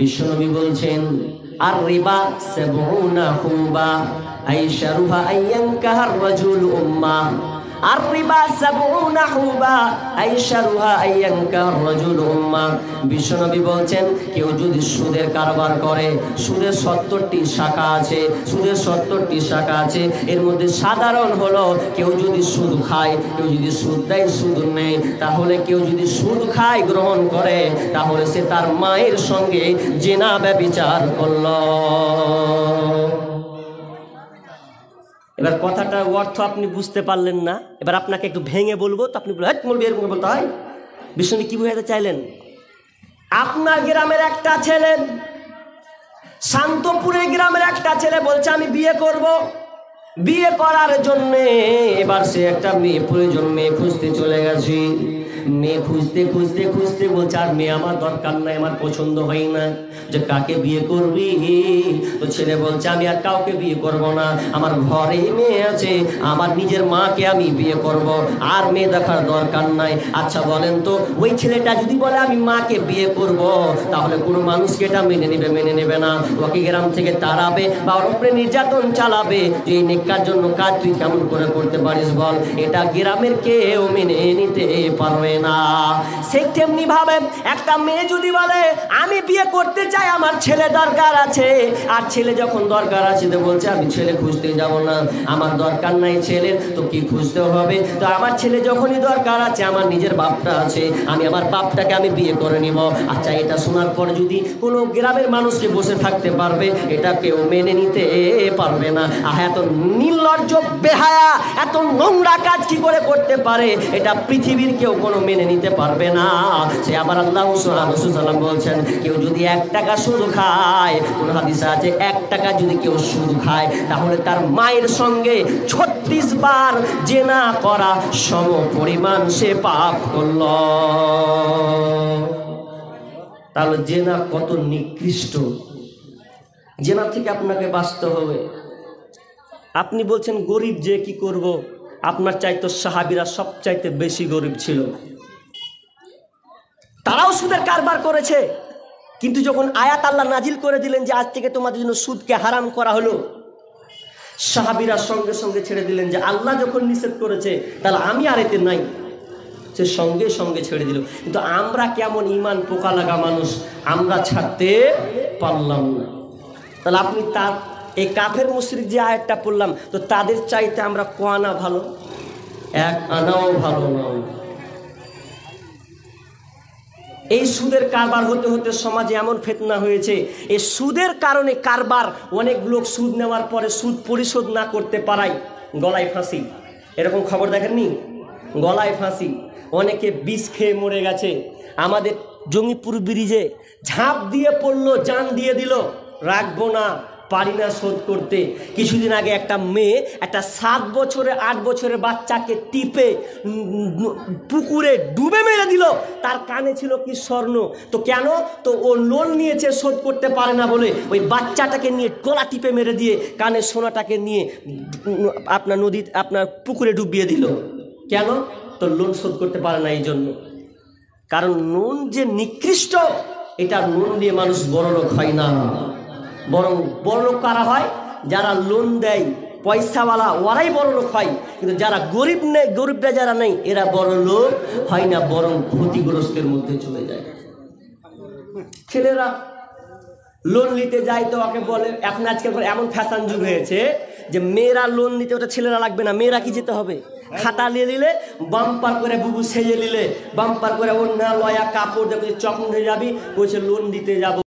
বিশ্বনবী বলছেন আর রিবা সাবউনা হুবা আইশারুহা আইয়ানকাহার রাজুল উম্মা আর রিবা সাবউনা হুবা আইশারুহা আইয়ানকাহার রাজুল উম্মা। বিশ্বনবী বলছেন কেউ যদি সুদের কারবার করে, সুদের 70টি শাখা আছে, সুদের 70টি শাখা আছে, এর মধ্যে সাধারণ হলো কেউ যদি সুদ খায়, কেউ যদি সুদ দেয়, সুদ নেয়, তাহলে কেউ যদি সুদ খায় গ্রহণ করে তাহলে সে তার মায়ের সঙ্গে জিনা ব্যভিচার করল। এবার কথাটার অর্থ আপনি বুঝতে পারলেন না, এবার আপনাকে একটু ভেঙে বলবো, তো আপনি বলবেন এরকম বলতে হয়। বিষ্ণু কি বোঝাতে চাইলেন? আপনার গ্রামের একটা ছেলে, শান্তপুরের গ্রামের একটা ছেলে বলছে আমি বিয়ে করব। বিয়ে করার জন্যে এবার সে একটা মেয়ে প্রয়োজন, মেয়ে খুঁজতে চলে গেছে। মেয়ে খুঁজতে খুঁজতে খুঁজতে বলছে আর মেয়ে আমার দরকার নাই, আমার পছন্দ হয় না, যে কাকে বিয়ে করবি? তো ছেলে বলছে আমি আর কাউকে বিয়ে করব না, আমার ঘরে মেয়ে আছে, আমার নিজের মাকে আমি বিয়ে করব, আর মেয়ে দেখার দরকার নাই। আচ্ছা বলেন তো, ওই ছেলেটা যদি বলে আমি মাকে বিয়ে করব, তাহলে কোনো মানুষকে এটা মেনে নেবে? মেনে নেবে না। ওকে গ্রাম থেকে তাড়াবে বা ওর উপরে নির্যাতন চালাবে যে এই নেককার জন্য কাজ তুই কেমন করে করতে পারিস বল? এটা গ্রামের কেউ মেনে নিতে পারবে না। সেই তেমনি ভাবে একটা মেয়ে যদি বলে আমি বিয়ে করতে চাই, আমার ছেলে দরকার আছে, আর ছেলে যখন দরকার আছে তো বলছে আমি ছেলে খুঁজতে যাব না, আমার দরকার নাই ছেলের, তো কি খুঁজতে হবে? তো আমার ছেলে যখনই দরকার আছে, আমার নিজের বাপটা আছে, আমি আমার বাপটাকে আমি বিয়ে করে নিব। আচ্ছা এটা শোনার পর যদি কোনো গ্রামের মানুষকে বসে থাকতে পারবে, এটা কেউ মেনে নিতে পারবে না। এত নির্লজ্জ বেহায়া, এত নোংরা কাজ কি করে করতে পারে? এটা পৃথিবীর কেউ কোনো মেনে নিতে পারবে না। সে আবার আল্লাহ রাসূল বলছেন কেউ যদি 1 টাকা সুদ খায়, কোন হাদিসে আছে 1 টাকা যদি কেউ সুদ খায়, তাহলে তার মায়ের সঙ্গে 36 বার জিনা করা সম পরিমাণ সে পাপ করল। তাহলে জিনা কত নিকৃষ্ট! জিনা থেকে আপনাকে বাঁচতে হবে। আপনি বলছেন গরিব যে কি করব? আপনার চাইতে সাহাবীরা সবচাইতে বেশি গরিব ছিল, তারাও সুদের কারবার করেছে। কিন্তু যখন আয়াত আল্লাহ নাজিল করে দিলেন যে আজ থেকে তোমাদের জন্য সুদকে হারাম করা হলো, সাহাবীরা সঙ্গে সঙ্গে ছেড়ে দিলেন যে আল্লাহ যখন নিষেধ করেছে তাহলে আমি আর এতে নাই, সে সঙ্গে সঙ্গে ছেড়ে দিল। কিন্তু আমরা কেমন ইমান পোকা লাগা মানুষ, আমরা ছাড়তে পারলাম না। তাহলে আপনি তার এই কাফের মুশরিক যে আয়াতটা পড়লাম, তো তাদের চাইতে আমরা কোয়ানা ভালো? 1 আনাও ভালো না। এই সুদের কারবার হতে হতে সমাজে এমন ফিতনা হয়েছে, এই সুদের কারণে কারবার, অনেক লোক সুদ নেওয়ার পরে সুদ পরিশোধ না করতে পারায় গলায় ফাঁসি। এরকম খবর দেখেননি? গলায় ফাঁসি, অনেকে বিষ খেয়ে মরে গেছে। আমাদের জঙ্গিপুর ব্রিজে ঝাঁপ দিয়ে পড়লো, জান দিয়ে দিল, রাখবো না, পারি না শোধ করতে। কিছুদিন আগে একটা মেয়ে একটা 7 বছরের 8 বছরের বাচ্চাকে টিপে পুকুরে ডুবে মেরে দিল। তার কানে ছিল কি স্বর্ণ। তো কেন? তো ও লোন নিয়েছে, শোধ করতে পারে না বলে ওই বাচ্চাটাকে নিয়ে গলা টিপে মেরে দিয়ে কানের সোনাটাকে নিয়ে আপনার নদী, আপনার পুকুরে ডুবিয়ে দিল। কেন? তো লোন শোধ করতে পারে না এই জন্য। কারণ নুন যে নিকৃষ্ট, এটা নুন দিয়ে মানুষ বড়লোক হয় না, বরং বড়লোক কারা হয়? যারা লোন দেয়, পয়সাওয়ালা, ওরাই বড়লোক হয়। কিন্তু যারা গরিব নেই, গরিবরা যারা নেই, এরা বড়লোক হয় না, বরং ক্ষতিগ্রস্তের মধ্যে চলে যায়। ছেলেরা লোন নিতে যায় তো ওকে বলে, এখন আজকাল এমন ফ্যাশন যুগ হয়েছে যে মেয়েরা লোন নিতে, ওটা ছেলেরা লাগবে না, মেয়েরা কি যেতে হবে? খাতা নিয়ে নিলে, বাম্পার করে বুবু সেজে নিলে, বাম্পার করে অন্য লয়া কাপড় দেখে চকন হয়ে যাবি, বলছে লোন দিতে যাব।